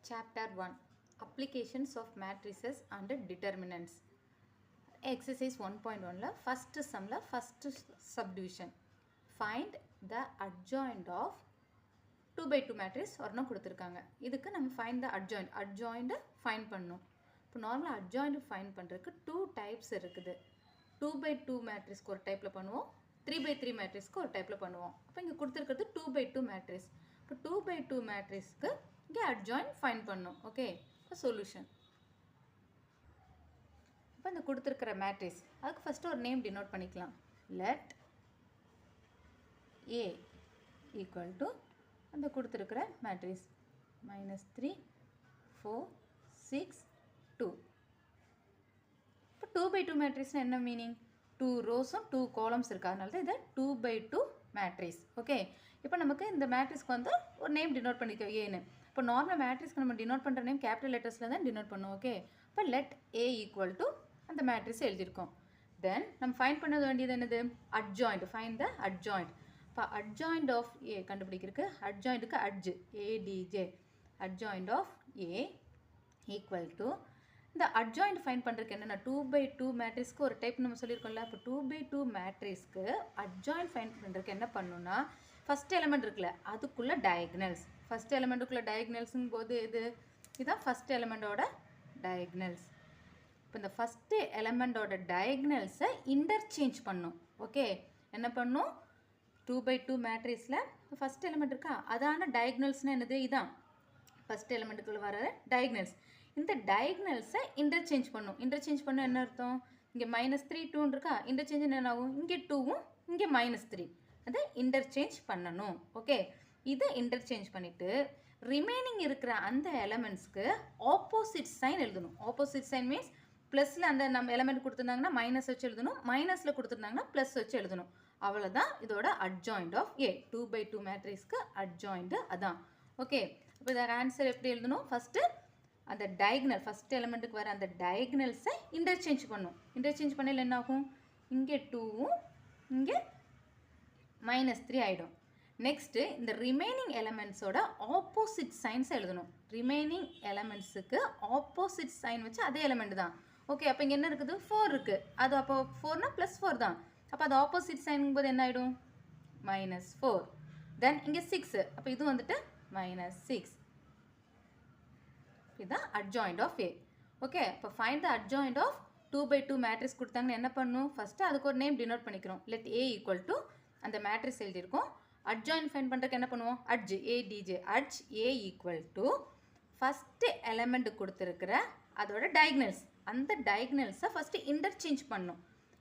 Chapter 1 Applications of Matrices and Determinants. Exercise 1.1 la first sum la first subdivision. Find the adjoint of 2 by 2 matrix ஒருனா கொடுத்திருக்காங்க. இதுக்கு நம்ம find the adjoint find பண்ணணும். இப்போ நார்மலாக adjoint find பண்ணுறதுக்கு 2 types இருக்குது. 2 by 2 matrixக்கு ஒரு டைப்பில் பண்ணுவோம், 3 by 3 matrixக்கு ஒரு டைப்பில் பண்ணுவோம். அப்போ இங்கே கொடுத்துருக்கிறது 2 by 2 matrix. இப்போ 2 by 2 matrixக்கு இங்கே adjoint find பண்ணணும். ஓகே, இப்போ சொல்யூஷன். இப்போ இந்த கொடுத்துருக்கிற மேட்ரிக்ஸ் அதுக்கு ஃபஸ்ட்டு ஒரு நேம் டினோட் பண்ணிக்கலாம். லெட் ஏ ஈக்குவல் டு அந்த கொடுத்துருக்கிற மேட்ரிக்ஸ் -3 4 6 2. இப்போ 2 by 2 மேட்ரிக்ஸ்னால் என்ன மீனிங்? 2 ரோஸும் 2 காலம்ஸ் இருக்குது, அதனால தான் இதை 2 by 2 மேட்ரிக்ஸ். ஓகே, இப்போ நமக்கு இந்த மேட்ரிக்ஸ்க்கு வந்து ஒரு நேம் டினோட் பண்ணிக்க ஏன்னு. இப்போ நார்மல் மேட்ரிக்ஸ்க்கு நம்ம டினோட் பண்ணுற நேம் கேபிட்டல் லெட்டர்ஸில் தான் டினோட் பண்ணுவோம். ஓகே, இப்போ லெட் ஏ ஈக்குவல் டு அந்த மேட்ரிக்ஸ் எழுதியிருக்கோம். தென் நம்ம ஃபைண்ட் பண்ண வேண்டியது என்னது? அட்ஜாயிண்ட். Find the adjoint. இப்போ அட்ஜாயிண்ட் ஆஃப் ஏ கண்டுபிடிக்கிறதுக்கு அட்ஜாயிண்ட்டுக்கு adj ADJ adjoint of A equal to இந்த அட்ஜாயிண்ட் ஃபைண்ட் பண்ணுறதுக்கு என்னென்னா 2 by 2 மேட்ரிக்ஸ்க்கு ஒரு டைப் நம்ம சொல்லியிருக்கோம்ல. இப்போ 2 by 2 மேட்ரிக்ஸ்க்கு அட்ஜாயிண்ட் ஃபைண்ட் பண்ணுறதுக்கு என்ன பண்ணணும்னா ஃபஸ்ட் எலிமெண்ட் இருக்குல்ல அதுக்குள்ளே டயக்னல்ஸ். ஃபஸ்ட் எலிமெண்ட்டுக்குள்ளே டயக்னல்ஸுங்கும் போது இதுதான் ஃபஸ்ட் எலிமெண்ட்டோட டயக்னல்ஸ். இப்போ இந்த ஃபஸ்ட்டு எலிமெண்ட்டோட டயக்னல்ஸை இன்டர்சேஞ்ச் பண்ணும். ஓகே, என்ன பண்ணும்? 2 by 2 மேட்ரிக்ஸில் ஃபஸ்ட் எலிமெண்ட் இருக்கா அதான டயக்னல்ஸ்னால் என்னது? இதான் ஃபஸ்ட் எலிமெண்ட்டுக்குள்ளே வர டயக்னல்ஸ். இந்த டயக்னல்ஸை இன்டர்சேஞ்ச் பண்ணும். இன்டர்சேஞ்ச் பண்ண என்ன அர்த்தம்? இங்கே -3 2 இருக்கா, இன்டர்சேஞ்ச் என்ன ஆகும்? இங்கே 2வும் இங்கே -3 அதை இன்டர்சேஞ்ச் பண்ணணும். ஓகே, இதை இன்டர்சேஞ்ச் பண்ணிவிட்டு ரிமைனிங் இருக்கிற அந்த எலமெண்ட்ஸ்க்கு ஆப்போசிட் சைன் எழுதணும். ஆப்போசிட் சைன் மீன்ஸ் ப்ளஸில் அந்த நம்ம எலமெண்ட் கொடுத்துருந்தாங்கன்னா மைனஸ் வச்சு எழுதணும், மைனஸில் கொடுத்துருந்தாங்கன்னா ப்ளஸ் வச்சு எழுதணும். அவ்வளோதான் இதோட அட்ஜாயிண்ட் ஆஃப் ஏ. 2 by 2 மேட்ரிக்ஸ்க்கு அட்ஜாயிண்ட்டு அதான். ஓகே, இப்போ இதோட ஆன்சர் எப்படி எழுதணும்? ஃபஸ்ட்டு அந்த டயக்னல் ஃபஸ்ட் எலிமெண்ட்டுக்கு வர அந்த டயக்னல்ஸை இன்டர்சேஞ்ச் பண்ணும். இன்டர்சேஞ்ச் பண்ணல என்ன ஆகும்? இங்கே 2வும் இங்கே -3 ஆகிடும். நெக்ஸ்ட்டு இந்த ரிமைனிங் எலமெண்ட்ஸோட ஆப்போசிட் சைன்ஸ் எழுதணும். ரிமைனிங் எலமெண்ட்ஸுக்கு ஆப்போசிட் சைன் வச்சு அதே எலிமெண்ட் தான். ஓகே, அப்போ இங்கே என்ன இருக்குது? 4 இருக்குது. அது அப்போ 4னா +4 தான். அப்போ அது ஆப்போசிட் சைனுங்கும் போது என்ன ஆகிடும்? -4. தென் இங்கே 6, அப்போ இது வந்துட்டு -6. இதுதான் அட்ஜாயிண்ட் ஆஃப் ஏ. ஓகே, இப்போ find the adjoint of 2 by 2 matrix கொடுத்தாங்கன்னு என்ன பண்ணணும்? ஃபஸ்ட்டு அதுக்கு ஒரு நேம் டினோட் பண்ணிக்கிறோம். லெட் ஏ ஈக்குவல் டு அந்த மேட்ரிக்ஸ் எழுதியிருக்கோம். அட்ஜாயிண்ட் ஃபைண்ட் பண்ணுறதுக்கு என்ன பண்ணுவோம்? Adj ADJ adj A equal to first element கொடுத்துருக்கிற அதோட டயக்னல்ஸ். அந்த டயக்னல்ஸை ஃபஸ்ட்டு இன்டர்சேஞ்ச் பண்ணணும்.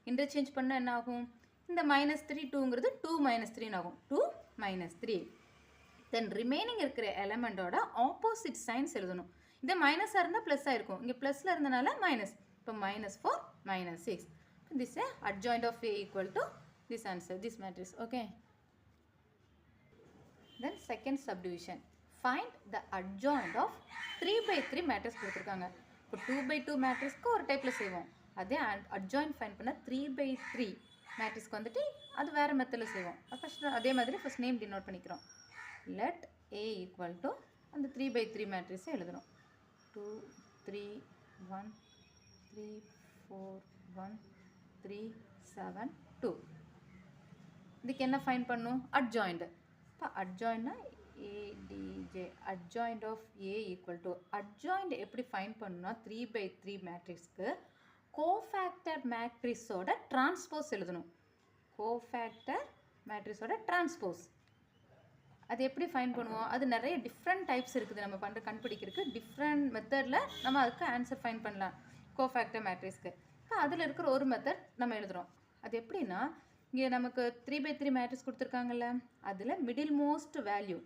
இன்டர்சேஞ்ச் பண்ணால் என்ன ஆகும்? இந்த -3 2ங்கிறது 2 -3 ஆகும். 2 -3. தென் ரிமைனிங் இருக்கிற எலமெண்ட்டோட ஆப்போசிட் சைன்ஸ் எழுதணும். இதே மைனஸாக இருந்தால் ப்ளஸ்ஸாக இருக்கும், இங்கே ப்ளஸில் இருந்தனால மைனஸ். இப்போ -4 -6. This adjoint of A equal to this answer, this matrix. Okay, then second subdivision. Find the adjoint of 3 by 3 matrix கொடுத்துருக்காங்க. இப்போ 2 by 2 மேட்ரிக்ஸ்க்கு ஒரு டைப்பில் செய்வோம். அதே அட்ஜாயிண்ட் ஃபைண்ட் பண்ண 3 by 3 மேட்ரிக்ஸ்க்கு வந்துட்டு அது வேறு மெத்தடில் செய்வோம். ஃபஸ்ட் அதே மாதிரி ஃபஸ்ட் நேம் டினோட் பண்ணிக்கிறோம். லெட் ஏ ஈக்குவல் டு அந்த 3 by 3 மேட்ரிக்ஸை எழுதணும். 2 3 1 3 4 1 3 7 2. இதுக்கு என்ன ஃபைண்ட் பண்ணும்? அட்ஜாயிண்ட். இப்போ அட்ஜாயிண்ட்னா ADJ adjoint of A equal to adjoint எப்படி ஃபைண்ட் பண்ணணும்னா 3 by 3 மேட்ரிக்ஸ்க்கு கோஃபேக்டர் மேட்ரிக்ஸோட டிரான்ஸ்போஸ் எழுதணும். கோஃபேக்டர் மேட்ரிக்ஸோட டிரான்ஸ்போஸ் அது எப்படி ஃபைண்ட் பண்ணுவோம்? அது நிறைய டிஃப்ரெண்ட் டைப்ஸ் இருக்குது. நம்ம பண்ணுற கண்டுபிடிக்கிறதுக்கு டிஃப்ரெண்ட் மெத்தடில் நம்ம அதுக்கு ஆன்சர் ஃபைண்ட் பண்ணலாம் கோஃபேக்டர் மேட்ரிக்ஸ்க்கு. இப்போ அதில் இருக்கிற ஒரு மெத்தட் நம்ம எழுதுகிறோம். அது எப்படின்னா இங்கே நமக்கு 3 by 3 மேட்ரிக்ஸ் கொடுத்துருக்காங்கல்ல, அதில் மிடில் மோஸ்ட் வேல்யூ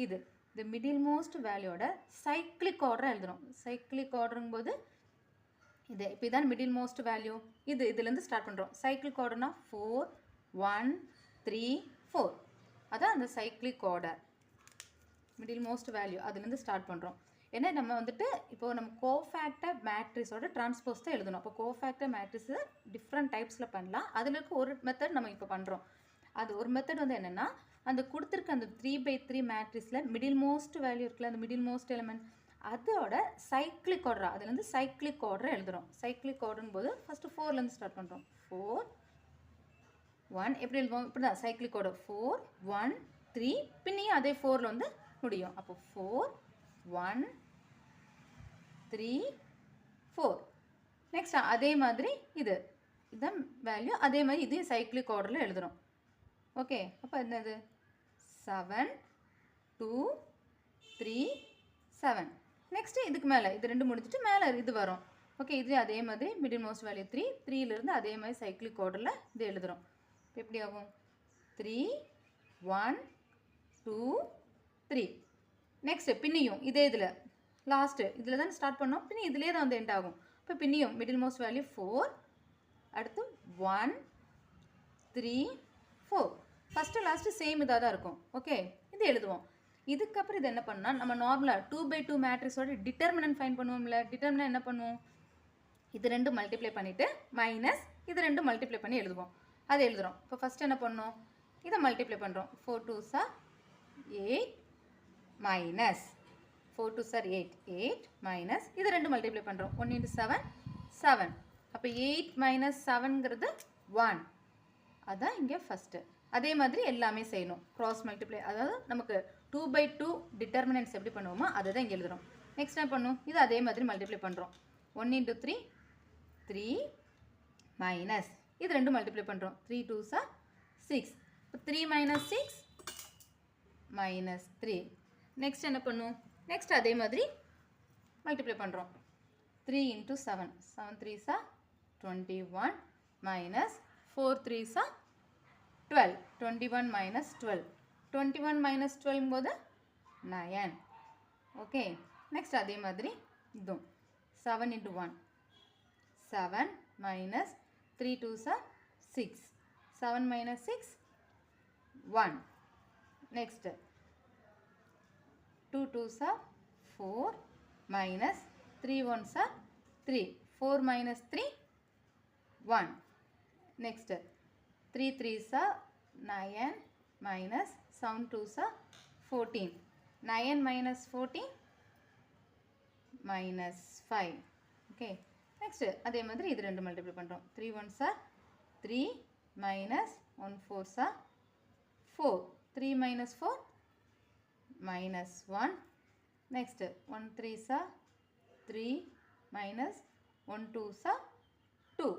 இது. இந்த மிடில் மோஸ்ட் வேல்யூவோட சைக்ளிக் ஆர்டர் எழுதுகிறோம். சைக்ளிக் ஆர்டருங்கும் போது இது இப்போ இதான் மிடில் மோஸ்ட் வேல்யூ. இதுலேருந்து ஸ்டார்ட் பண்ணுறோம். சைக்ளிக் ஆர்டர்னா 4 1 3 4. அதான் அந்த cyclic order middle most value அதுலேருந்து ஸ்டார்ட் பண்ணுறோம். ஏன்னா நம்ம வந்துட்டு இப்போது நம்ம கோஃபேக்டர் மேட்ரிக்ஸோட டிரான்ஸ்போஸ் தான் எழுதணும். அப்போ கோஃபேக்டர் மேட்ரிக்ஸு டிஃப்ரெண்ட் டைப்ஸில் பண்ணலாம். அதில் இருக்க ஒரு மெத்தட் நம்ம இப்போ பண்ணுறோம். அது ஒரு மெத்தட் வந்து என்னென்னா அந்த கொடுத்துருக்க அந்த 3 by 3 மேட்ரிக்ஸில் மிடில் மோஸ்ட் வேல்யூ இருக்குல்ல, அந்த மிடில் மோஸ்ட் எலிமெண்ட் அதோட சைக்ளிக் ஆர்டர், அதுலேருந்து சைக்ளிக் ஆர்டர் எழுதுகிறோம். சைக்ளிக் ஆர்டர்னு போது ஃபஸ்ட்டு 4லேருந்து ஸ்டார்ட் பண்ணுறோம். 4 1 எப்படி எழுதுவோம்? இப்படி தான் சைக்ளிக் ஆர்டர் 4 1 3 பின்னையும் அதே 4ல் வந்து முடியும். அப்போ 4 1 3 4. நெக்ஸ்ட் அதே மாதிரி இதுதான் வேல்யூ, அதே மாதிரி இதையும் சைக்ளிக் ஆர்டரில் எழுதுகிறோம். ஓகே, அப்போ என்னது 7 2 3 7. நெக்ஸ்ட்டு இதுக்கு மேலே இது ரெண்டு முடிச்சுட்டு மேலே இது வரும். ஓகே, இதுலேயும் அதே மாதிரி மிடில் மோஸ்ட் வேல்யூ 3 3லேருந்து அதே மாதிரி சைக்ளிக் ஆர்டரில் இது எழுதுகிறோம். இப்போ எப்படி ஆகும்? 3 1 2 3. நெக்ஸ்ட்டு பின்னியும் இதே இதில் லாஸ்ட்டு இதில் தான் ஸ்டார்ட் பண்ணோம், பின்னி இதிலே தான் வந்து எண்ட் ஆகும். இப்போ பின்னியும் மிடில் மோஸ்ட் வேல்யூ 4, அடுத்து 1 3 4. ஃபஸ்ட்டு லாஸ்ட்டு சேம் இதாக தான் இருக்கும். ஓகே, இது எழுதுவோம். இதுக்கப்புறம் இது என்ன பண்ணால் நம்ம நார்மலாக 2/2 மேட்ரிக்ஸோட டிட்டர்மினன்ட் ஃபைன் பண்ணுவோம்ல. டிட்டர்மினன்ட் என்ன பண்ணுவோம்? இது ரெண்டு மல்டிப்ளை பண்ணிவிட்டு மைனஸ் இது ரெண்டு மல்டிப்ளை பண்ணி எழுதுவோம். அதை எழுதுகிறோம். இப்போ ஃபஸ்ட்டு என்ன பண்ணோம்? இதை மல்டிப்ளை பண்ணுறோம். 4 2s are 8 minus 4 2s are 8 8 minus இது ரெண்டு மல்டிப்ளை பண்ணுறோம். 1 into 7 7. அப்போ 8 மைனஸ் 7ங்கிறது 1. அதுதான் இங்கே ஃபஸ்ட்டு. அதே மாதிரி எல்லாமே செய்யணும். க்ராஸ் மல்டிப்ளை, அதாவது நமக்கு 2/2 டிட்டர்மினன்ட்ஸ் எப்படி பண்ணுவோமோ அதை தான் இங்கே எழுதுகிறோம். நெக்ஸ்ட் என்ன பண்ணும்? இது அதே மாதிரி மல்டிப்ளை பண்ணுறோம். 1 into 3 3 மைனஸ் இது ரெண்டு மல்டிப்ளை பண்ணுறோம். 3 2s are 6. இப்போ 3 minus 6 minus 3. நெக்ஸ்ட் என்ன பண்ணும்? நெக்ஸ்ட் அதே மாதிரி மல்டிப்ளை பண்ணுறோம். 3 into 7 7 3s are 21 minus 4 3s are 12. 21 minus 12. 21 minus 12 போது 9. ஓகே, நெக்ஸ்ட் அதே மாதிரி இதுவும் 7 into 1 7 minus 3 2s are 6. 7 minus 6 1. Next 2 2s are 4 minus 3 1s are 3. 4 minus 3 1. Next 3 3s are 9 minus 7 2s are 14. 9 minus 14 minus 5. Okay. Next அதே மாதிரி இது ரெண்டு multiply பண்ணுறோம். 3 1s are 3 minus 1 4s are 4. 3 minus 4 minus 1. Next 1 3s are 3 minus 1 2s are 2.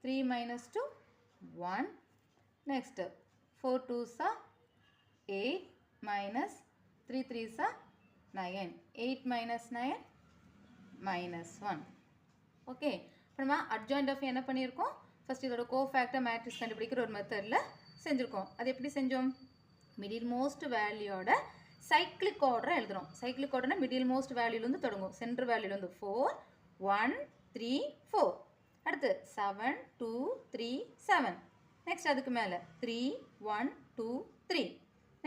3 minus 2 1. Next 4 2s are 8 minus 3 3s are 9. 8 minus 9 minus 1. Okay, இப்போ நம்ம adjoint of என்ன பண்ணியிருக்கோம்? First இதோட கோஃபேக்டர் மேட்ரிக்ஸ் கண்டுபிடிக்கிற ஒரு மெத்தடில் செஞ்சுருக்கோம். அது எப்படி செஞ்சோம்? மிடில் மோஸ்ட் வேல்யூயோட சைக்ளிக் ஆர்டரை எழுதுகிறோம். சைக்ளிக் ஆர்டர்னா மிடில் மோஸ்ட் வேல்யூலேருந்து தொடங்கும். சென்டர் வேல்யூலேருந்து 4 1 3 4. அடுத்து 7 2 3 7. நெக்ஸ்ட் அதுக்கு மேலே 3 1 2 3.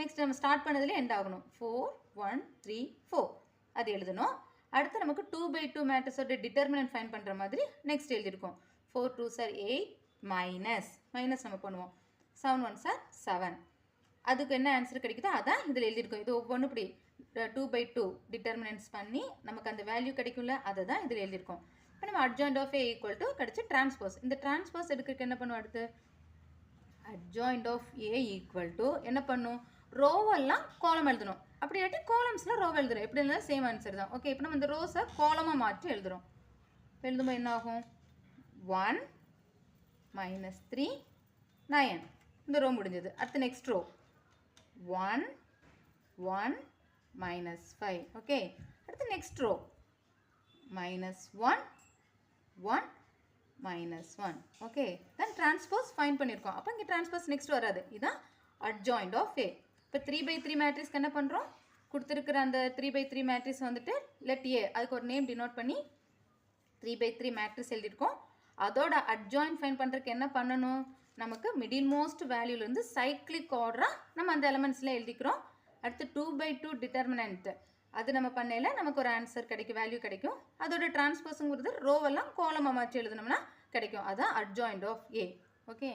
நெக்ஸ்ட் நம்ம ஸ்டார்ட் பண்ணதுலேயே எண்ட் ஆகணும். 4 1 3 4 அது எழுதணும். அடுத்து நமக்கு 2/2 மேட்ரிக்ஸோட டிட்டர்மினன்ட் ஃபைண்ட் பண்ணுற மாதிரி நெக்ஸ்ட் எழுதியிருக்கோம். 4 2s are 8 மைனஸ் நம்ம பண்ணுவோம். 7 1s are 7. அதுக்கு என்ன ஆன்சர் கிடைக்குதோ அதான் இதில் எழுதியிருக்கோம். இது ஒவ்வொன்றும் இப்படி 2/2 டிட்டர்மினன்ட்ஸ் பண்ணி நமக்கு அந்த வேல்யூ கிடைக்கும்ல, அதை தான் இதில் எழுதியிருக்கோம். இப்போ நம்ம adjoint of A equal to கிடச்சி டிரான்ஸ்போஸ். இந்த டிரான்ஸ்போஸ் எடுக்கிறதுக்கு என்ன பண்ணுவோம்? அடுத்து adjoint of A equal to என்ன பண்ணும்? ரோவெல்லாம் காலம் எழுதணும். அப்படி இல்லாட்டி காலம்ஸில் ரோவை எழுதுறோம். எப்படி இருந்தாலும் சேம் ஆன்சர் தான். ஓகே, இப்போ நம்ம இந்த ரோஸை காலமாக மாற்றி எழுதுகிறோம். இப்போ எழுதும்போது என்ன ஆகும்? 1 minus 3 9. இந்த ரோ முடிஞ்சது. அடுத்து நெக்ஸ்ட் ரோ 1 1 minus 5. ஓகே, அடுத்து next row minus 1 1 minus 1. Okay, then transpose find பண்ணியிருக்கோம். அப்போ இங்கே டிரான்ஸ்போஸ் நெக்ஸ்ட் வராது. இதுதான் அட்ஜாயிண்ட் ஆஃப் A. இப்போ 3/3 மேட்ரிக்ஸ்க்கு என்ன பண்ணுறோம்? கொடுத்துருக்குற அந்த 3/3 மேட்ரிக்ஸ் வந்துட்டு லெட் A, அதுக்கு ஒரு நேம் டினோட் பண்ணி 3/3 மேட்ரிக்ஸ் எழுதியிருக்கோம். அதோட அட்ஜாயிண்ட் ஃபைண்ட் பண்ணுறதுக்கு என்ன பண்ணணும்? நமக்கு மிடில் மோஸ்ட் வேல்யூலேருந்து சைக்ளிக் ஆர்டராக நம்ம அந்த எலமெண்ட்ஸில் எழுதிக்கிறோம். அடுத்து 2/2 டிட்டர்மினன்ட் அது நம்ம பண்ணையில் நமக்கு ஒரு ஆன்சர் கிடைக்கும், வேல்யூ கிடைக்கும். அதோட டிரான்ஸ்போஸுங்கிறது ரோவெல்லாம் கோலமாக மாற்றி எழுதுனோம்னா கிடைக்கும். அதுதான் அட்ஜாயிண்ட் ஆஃப் A. ஓகே.